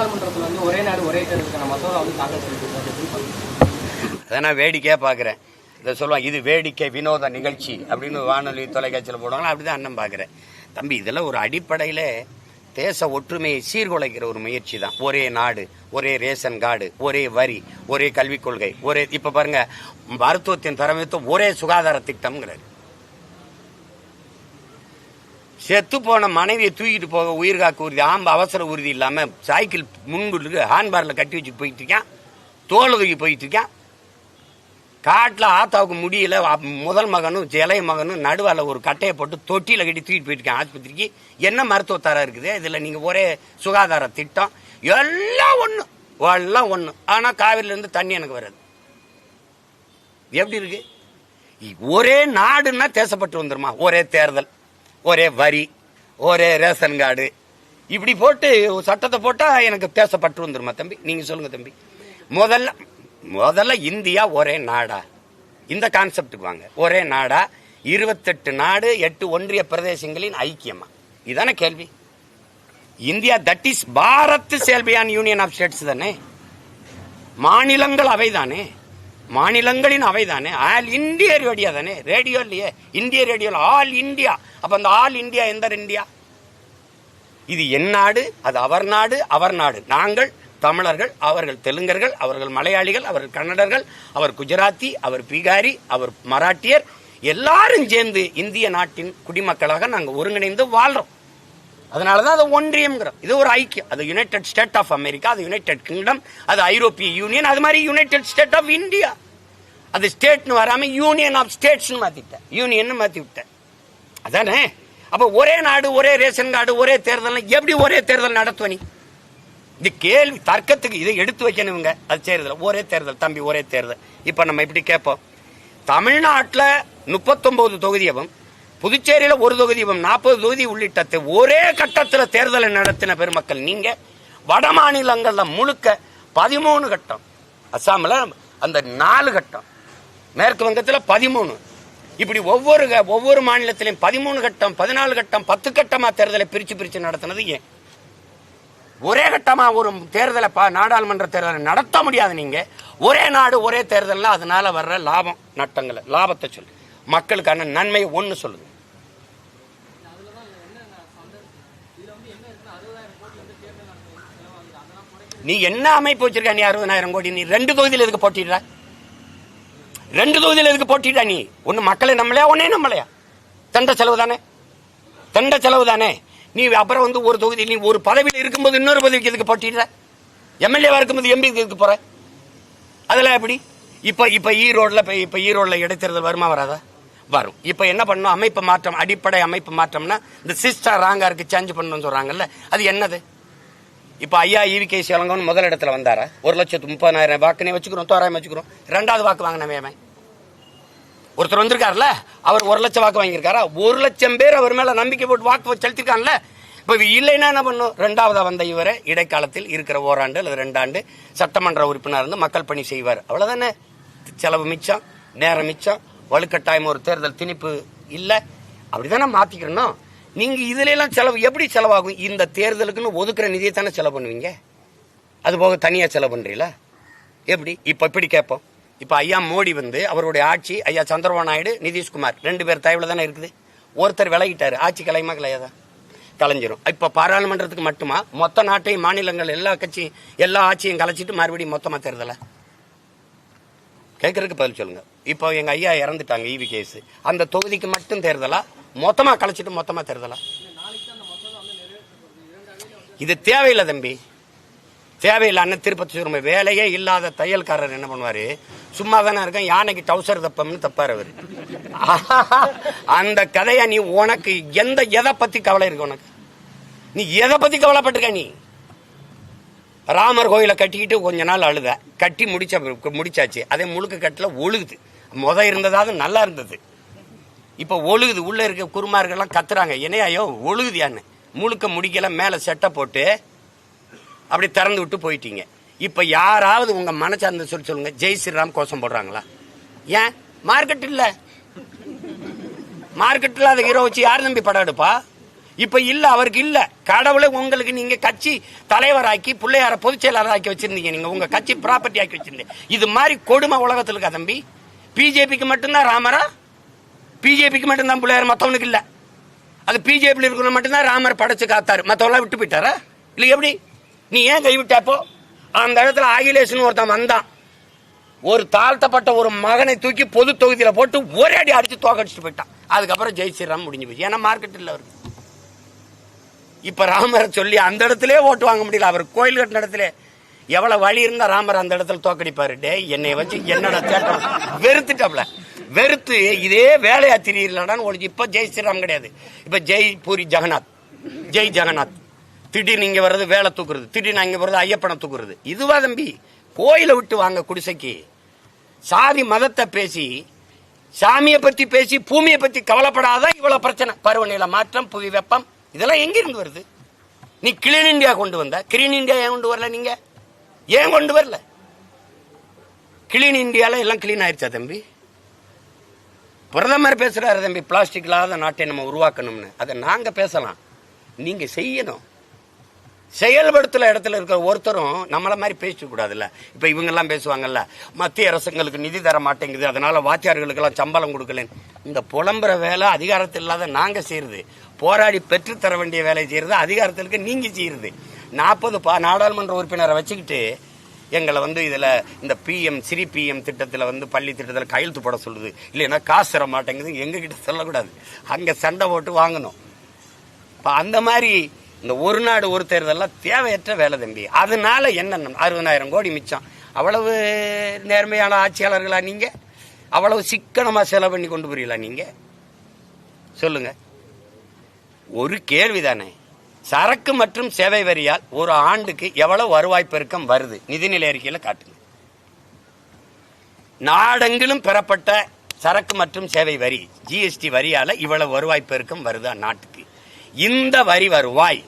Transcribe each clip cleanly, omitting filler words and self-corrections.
நாடாளுமன்றத்தில் வந்து ஒரே நாடு ஒரே தேர்தலுக்கான மசோதா வந்து தாக்கல் செய்திருக்காங்க. அதை நான் வேடிக்கையாக பார்க்குறேன். இதை சொல்லுவாங்க, இது வேடிக்கை வினோத நிகழ்ச்சி அப்படின்னு வானொலி தொலைக்காட்சியில் போடுவாங்க. அப்படிதான் அண்ணன் பார்க்குறேன். தம்பி, இதெல்லாம் ஒரு அடிப்படையில் தேச ஒற்றுமையை சீர்குலைக்கிற ஒரு முயற்சி தான். ஒரே நாடு, ஒரே ரேஷன் கார்டு, ஒரே வரி, ஒரே கல்விக் கொள்கை, ஒரே இப்ப பாருங்க மருத்துவத்தின் தரமைத்துவம், ஒரே சுகாதார திட்டம்ங்கிறாரு. செத்து போன மனைவியை தூக்கிட்டு போக உயிர்காக்கு உறுதி, அவசர உறுதி இல்லாம சைக்கிள் முன்குள்ளுக்கு ஹேண்ட்பாரில் கட்டி வச்சு போயிட்டு இருக்கான், தோல் தூக்கி போயிட்டு இருக்கான். காட்டில் ஆத்தாவுக்கு முடியல, முதல் மகனும் இளைய மகனும் நடுவால ஒரு கட்டையை போட்டு தொட்டியில கட்டி தூக்கிட்டு போயிட்டு ஆஸ்பத்திரிக்கு. என்ன மருத்துவத்தரம் இருக்குது இதுல? நீங்க ஒரே சுகாதார திட்டம், எல்லாம் ஒண்ணு. ஆனா காவிரில இருந்து தண்ணி எனக்கு வராது. எப்படி இருக்கு? ஒரே நாடுன்னா தேசப்பட்டு வந்துருமா? ஒரே தேர்தல், ஒரே வரி, ஒரே ரேஷன் கார்டு, இப்படி போட்டு சட்டத்தை போட்டா எனக்கு தேசப்பட்டு வந்துருமா? தம்பி நீங்க சொல்லுங்க தம்பி. முதல்ல இந்தியா ஒரே நாடா? இந்த கான்செப்டுக்கு வாங்க. ஒரே நாடா? 28 நாடு, 8 ஒன்றிய பிரதேசங்களின் ஐக்கியமா? இதான கேள்வி. இந்தியா தட் இஸ் பாரத் செல்பியான் யூனியன் ஆஃப் ஸ்டேட்ஸ் தானே. மாநிலங்கள் அவைதானே, மாநிலங்களின் அவைதானே. ஆல் இந்தியா ரேடியோ தானே. ரேடியோ இல்லையே, இந்திய ரேடியோல ஆல் இந்தியா. அப்ப அந்த ஆல் இந்தியா எந்த இந்தியா? இது என் நாடு, அது அவர் நாடு, அவர் நாடு. நாங்கள் தமிழர்கள், அவர்கள் தெலுங்கர்கள், அவர்கள் மலையாளிகள், அவர்கள் கன்னடர்கள், அவர் குஜராத்தி, அவர் பீகாரி, அவர் மராட்டியர், எல்லாரும் சேர்ந்து இந்திய நாட்டின் குடிமக்களாக நாங்கள் ஒருங்கிணைந்து வாழ்றோம். அதனாலதான் அது ஒன்றியம்ங்கிறோம். இது ஒரு ஐக்கியம். அது யுனைடெட் ஸ்டேட் ஆஃப் அமெரிக்கா, அது யுனைடெட் கிங்டம், அது ஐரோப்பிய யூனியன், அது மாதிரி யுனைடெட் ஸ்டேட் ஆஃப் இந்தியா. அது ஸ்டேட்னு வராம யூனியன் ஆஃப் ஸ்டேட்ஸ் மாத்திட்டேன், யூனியன் மாத்தி விட்டேன். அதானே? அப்ப ஒரே நாடு, ஒரே ரேஷன் கார்டு, ஒரே தேர்தல். எப்படி ஒரே தேர்தல் நடத்துவ நீ? இந்த கேள்வி தர்க்கத்துக்கு இதை எடுத்து வைக்கணுங்க. அது செய்யறதில்ல. ஒரே தேர்தல் தம்பி, ஒரே தேர்தல். இப்ப நம்ம இப்படி கேட்போம், தமிழ்நாட்டில் 39 தொகுதியும், புதுச்சேரியில் ஒரு தொகுதியும், 40 தொகுதி உள்ளிட்ட ஒரே கட்டத்தில் தேர்தலை நடத்தின பெருமக்கள் நீங்க. வட மாநிலங்கள்ல முழுக்க 13 கட்டம், அசாமில் அந்த 4 கட்டம், மேற்கு வங்கத்தில் 13, இப்படி ஒவ்வொரு மாநிலத்திலையும் 13 கட்டம், 14 கட்டம், 10 கட்டமா தேர்தலை பிரிச்சு நடத்தினது ஏன்? ஒரே கட்டமா ஒரு தேர்தலை, நாடாளுமன்ற தேர்தலை நடத்த முடியாது. நீங்க ஒரே நாடு ஒரே தேர்தல், அதனால வர்ற லாபம் நட்டங்களை, லாபத்தை சொல்லு, மக்களுக்கான நன்மையை ஒண்ணு சொல்லுங்க. நீ என்ன அமைப்பு வச்சிருக்க? நீ 60,000 கோடி, நீ 2 தொகுதியில் எதுக்கு போட்டிடுற? 2 தொகுதியில் எதுக்கு போட்டிடுற? நீ ஒன்னு மக்களை நம்மளையா, ஒன்னே நம்மளையா? தண்ட செலவு தானே. நீ அப்புறம் ஒரு தொகுதி, நீ ஒரு பதவியில் இருக்கும்போது இன்னொரு பதவிக்கு எதுக்கு போட்டிடுற? எம்எல்ஏவா இருக்கும்போது எம்பி எதுக்கு போற? அதெல்லாம் எப்படி? இப்ப ஈரோடுல இடைத்தேர்தல் வருமா வராதா? வரும். இப்ப என்ன பண்ணணும்? அமைப்பு மாற்றம், அடிப்படை அமைப்பு மாற்றம்னா இந்த சிஸ்டர் ராங்கா இருக்கு, சேஞ்ச் பண்ணணும்னு சொல்றாங்கல்ல, அது என்னது? இப்ப ஐயா ஈவி.கே. இளங்கோவன் முதல் இடத்துல வந்தாரா? 1,30,000 வாக்குனே வச்சுக்கிறோம், தோராயம் வச்சுக்கிறோம். 2வது வாக்கு வாங்கினவே ஒருத்தர் வந்திருக்காருல்ல, அவர் 1,00,000 வாக்கு வாங்கியிருக்காரா? 1,00,000 பேர் அவர் மேல நம்பிக்கை போட்டு வாக்கு செலுத்திருக்காங்கல்ல. இப்ப இல்லைன்னா என்ன பண்ணும்? 2வது வந்த இவரை இடைக்காலத்தில் இருக்கிற ஓராண்டு அல்லது 2 ஆண்டு சட்டமன்ற உறுப்பினர் இருந்து மக்கள் பணி செய்வார். அவ்வளவுதானே. செலவு மிச்சம், நேரம் மிச்சம், வலுக்கட்டாயம் ஒரு தேர்தல் திணிப்பு இல்ல. அப்படித்தானே மாத்திக்கணும். நீங்க இதுல எல்லாம் செலவு எப்படி செலவாகும்? இந்த தேர்தலுக்குன்னு ஒதுக்குற நிதியை தானே செலவு பண்ணுவீங்க. அது போக தனியா செலவு பண்றீங்களா? எப்படி? இப்படி கேட்போம். இப்ப ஐயா மோடி அவருடைய ஆட்சி, ஐயா சந்திரபாபு நாயுடு, நிதிஷ்குமார் 2 பேர் தயவுல தானே இருக்குது. ஒருத்தர் விலகிட்டாரு, ஆட்சி கலையுமா கலையாதா? கலைஞ்சிரும். இப்ப பாராளுமன்றத்துக்கு மட்டுமா? மொத்த நாட்டையும், மாநிலங்கள் எல்லா ஆட்சியும் கலைச்சிட்டு மறுபடியும் மொத்தமா தேர்தல? கேட்கறதுக்கு பதில் சொல்லுங்க. இப்போ எங்க ஐயா இறந்துட்டாங்க, ஈவி.கே. அந்த தொகுதிக்கு மட்டும் தேர்தலா? மொத்தமா கலைச்சிட்டு மொத்தமா தேர்தலா? இது தேவையில்லை தம்பி, தேவையில்லை. திருப்பதி சொல்லுங்க, வேலையே இல்லாத தையல்காரர் என்ன பண்ணுவாரு? சும்மா தானே இருக்கேன், யானைக்கு டவுசர் தப்பம்னு தப்பாரு அவரு. அந்த கதையா? நீ உனக்கு எதை பத்தி கவலை இருக்கு? உனக்கு நீ எதை பத்தி கவலைப்பட்டிருக்க? நீ ராமர் கோயிலை கட்டிக்கிட்டு கொஞ்ச நாள் அழுத, கட்டி முடிச்சாச்சு. அதே முழுக்க கட்டல ஒழுகுது. இருந்ததாவது நல்லா இருந்தது, இப்ப ஒழுகுது. உள்ள இருக்க குருமார்கள்லாம் கத்துறாங்க, என்னையோ ஒழுகுதியான்னு. முழுக்க முடிக்கல, மேல செட்டை போட்டு அப்படி திறந்து விட்டு போயிட்டீங்க. இப்ப யாராவது உங்க மனசார்ந்த சொல்லுங்க, ஜெய் ஸ்ரீராம் கோஷம் போடுறாங்களா? ஏன்? மார்க்கெட் இல்ல. மார்க்கெட்ல அதை ஹீரோ வச்சு யார் நம்பி படம் எடுப்பா? இப்ப இல்ல, அவருக்கு இல்ல. கடவுளை உங்களுக்கு நீங்க கட்சி தலைவராக்கி பிள்ளையார பொதுச் செயலாளராக்கி வச்சிருந்தீங்க. நீங்க உங்க கட்சி ப்ராப்பர்ட்டி ஆக்கி வச்சிருந்தீங்க. இது மாதிரி கொடுமை உலகத்தில் இருக்கா தம்பி? பிஜேபிக்கு மட்டும்தான் ராமரா? பிஜேபிக்கு மட்டும்தான் பிள்ளையார், மற்றவனுக்கு இல்ல. அது பிஜேபியில் இருக்கிற மட்டும்தான் ராமர் படைச்சு காத்தாரு, மற்றவெல்லாம் விட்டு போயிட்டாரா? இல்லை எப்படி? நீ ஏன் கைவிட்டாப்போ? அந்த இடத்துல அகிலேஷன் ஒருத்தன் வந்தான், ஒரு தாழ்த்தப்பட்ட ஒரு மகனை தூக்கி பொது தொகுதியில போட்டு ஒரே அடி அடிச்சு தோக்கடிச்சுட்டு போயிட்டான். அதுக்கப்புறம் ஜெய் ஸ்ரீராம் முடிஞ்சு போச்சு. ஏன்னா மார்க்கெட் இல்லை அவருக்கு. இப்ப ராமரை சொல்லி அந்த இடத்துல ஓட்டு வாங்க முடியல. அவர் கோயில் கட்டின இடத்துல எவ்வளவு வழி இருந்தா ராமர் அந்த இடத்துல தோக்கடிப்பாரு. டே என்னை வச்சு என்னோட சேட்டம் வெறுத்துட்டாப்ல. வெறுத்து இதே வேலையா திரியலான்னு ஒழிச்சு. இப்ப ஜெய் ஸ்ரீராம் கிடையாது, இப்ப ஜெய் பூரி ஜெகநாத், ஜெய் ஜெகநாத். திடீர்னு இங்க வர்றது வேலை தூக்குறது, திடீர்னு அங்க வர்றது ஐயப்பனை தூக்குறது. இதுவா தம்பி? கோயிலை விட்டு வாங்க குடிசைக்கு. சாதி மதத்தை பேசி, சாமியை பத்தி பேசி, பூமியை பத்தி கவலைப்படாத இவ்வளவு பிரச்சனை. பருவநிலை மாற்றம், புவி வெப்பம், இதெல்லாம் எங்கிருந்து வருது? நீ கிளீன் இந்தியா கொண்டு வந்த, கிளீன் இந்தியா ஏன் கொண்டு வரல? நீங்க ஏன் கொண்டு வரல? கிளீன் இந்தியால எல்லாம் கிளீன் ஆயிடுச்சா தம்பி? பிரதமர் பேசுறாரு தம்பி, பிளாஸ்டிக் இல்லாத நாட்டை நம்ம உருவாக்கணும்னு. அதை நாங்க பேசலாம், நீங்க செய்யணும். செயல்படுத்தல இடத்துல இருக்கிற ஒருத்தரும் நம்மள மாதிரி பேச கூடாதுல்ல. இப்ப இவங்க எல்லாம் பேசுவாங்கல்ல, மத்திய அரசுங்களுக்கு நிதி தர மாட்டேங்குது, அதனால வாத்தியார்களுக்கு எல்லாம் சம்பளம் கொடுக்கல. இந்த புலம்புற வேலை அதிகாரத்தில் இல்லாத நாங்க செய்யறது, போராடி பெற்று தர வேண்டிய வேலையை செய்யறது அதிகாரத்திற்கு நீங்க செய்யறது. 40 நாடாளுமன்ற உறுப்பினரை வச்சுக்கிட்டு எங்களை இதுல இந்த பிஎம் ஸ்ரீ பிஎம் திட்டத்துல பள்ளி திட்டத்தில் கையெழுத்து போட சொல்லுது, இல்லைன்னா காசு தர மாட்டேங்குது. எங்க கிட்ட சொல்லக்கூடாது, அங்க சண்டை போட்டு வாங்கணும். அந்த மாதிரி இந்த ஒரு நாடு ஒரு தேர்தலாம் தேவையற்ற வேலை தம்பி. அதனால என்ன 60,000 கோடி மிச்சம். அவ்வளவு நேர்மையான ஆட்சியாளர்களா நீங்க? அவ்வளவு சிக்கனமா செலவு பண்ணி கொண்டு போறீங்களா நீங்க? சொல்லுங்க. ஒரு கேள்விதானே. சரக்கு மற்றும் சேவை வரியால் ஒரு ஆண்டுக்கு எவ்வளவு வருவாய் பெருக்கம் வருது? நிதிநிலை அறிக்கையில காட்டுங்க. நாடெங்கிலும் பெறப்பட்ட சரக்கு மற்றும் சேவை வரி, ஜிஎஸ்டி வரியால இவ்வளவு வருவாய் பெருக்கம் வருதா நாட்டுக்கு? இந்த வரி வருவாய்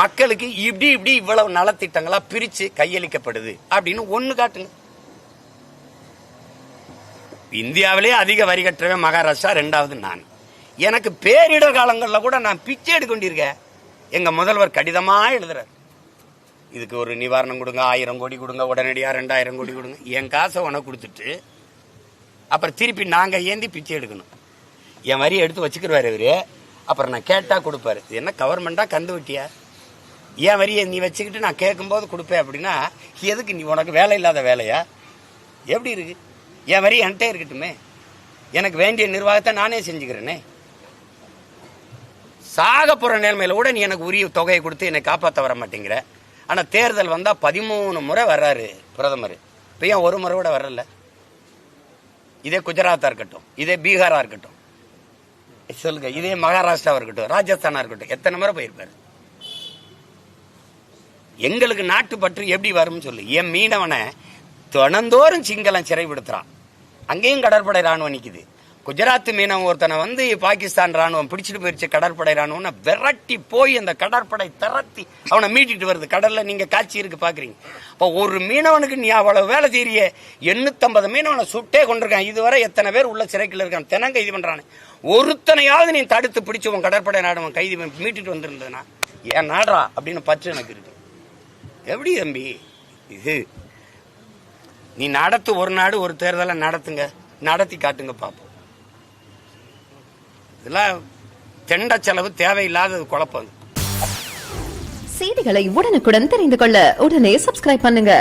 மக்களுக்கு இப்படி இப்படி இவ்வளவு நலத்திட்டங்களா பிரிச்சு கையளிக்கப்படுது அப்படின்னு ஒண்ணு காட்டுங்க. இந்தியாவிலே அதிக வரி கட்டுறவன் மகாராஷ்டிரா, 2வது நான். எனக்கு பேரிடர் காலங்களில் கூட நான் பிச்சை எடுக்க கொண்டிருக்கேன். எங்க முதல்வர் கடிதமா எழுதுறார், இதுக்கு ஒரு நிவாரணம் கொடுங்க, 1000 கோடி கொடுங்க, உடனடியா 2000 கோடி கொடுங்க. என் காசை உனக்கு கொடுத்துட்டு அப்புறம் திருப்பி நாங்க ஏந்தி பிச்சை எடுக்கணும். என் வரியை எடுத்து வச்சுக்கிறாரு இவரு. அப்புறம் நான் கேட்டா கொடுப்பாரு. என்ன கவர்மெண்டா கந்து வெட்டியா? என் வரியை நீ வச்சுக்கிட்டு நான் கேட்கும்போது கொடுப்பேன் அப்படின்னா எதுக்கு? நீ உனக்கு வேலை இல்லாத வேலையா? எப்படி இருக்கு? என் வரி என்கிட்ட இருக்கட்டுமே, எனக்கு வேண்டிய நிர்வாகத்தை நானே செஞ்சுக்கிறேனே. சாக போற நேர்மையில கூட நீ எனக்கு உரிய தொகையை கொடுத்து என்னை காப்பாற்ற வர மாட்டேங்கிற. ஆனா தேர்தல் வந்தா 13 முறை வர்றாரு பிரதமர், இப்ப ஏன் ஒரு முறை கூட வரல? இதே குஜராத்தா இருக்கட்டும், இதே பீகாரா இருக்கட்டும், சொல்லுங்க, இதே மகாராஷ்டிரா இருக்கட்டும், ராஜஸ்தானா இருக்கட்டும், எத்தனை முறை போயிருப்பாரு? எங்களுக்கு நாட்டு பற்று எப்படி வரும் சொல்லு. என் மீனவனை தினந்தோறும் சிங்களம் சிறைப்படுத்துறான், அங்கேயும் கடற்படை ராணுவம் நிக்குது. குஜராத் மீனவன் ஒருத்தனை பாகிஸ்தான் ராணுவம் பிடிச்சிட்டு போயிருச்சு. கடற்படை ராணுவம் விரட்டி போய் அந்த கடற்படை திரட்டி அவனை மீட்டிட்டு வருது. கடல்ல நீங்க காட்சி இருக்கு பாக்குறீங்க. அப்ப ஒரு மீனவனுக்கு நீ அவ்வளவு வேலை செய்ய 850 மீனவனை சுட்டே கொண்டிருக்கான். இதுவரை எத்தனை பேர் உள்ள சிறைக்குள்ள இருக்கான், தினம் கைது பண்றானு. ஒருத்தனையாவது நீ தடுத்து பிடிச்சு உன் கடற்படை ராணுவம் கைது மீட்டுட்டு வந்திருந்ததுன்னா ஏன் நாடா அப்படின்னு பற்று எனக்கு இருக்கு. எப்படி தம்பி இது? நீ நடத்து, ஒரு நாடு ஒரு தேர்தலை நடத்துங்க, நடத்தி காட்டுங்க பாப்போம். இதெல்லாம் தெண்ட செலவு தேவையில்லாத குழப்பம். செய்திகளை உடனுக்குடன் தெரிந்து கொள்ள உடனே சப்ஸ்கிரைப் பண்ணுங்க.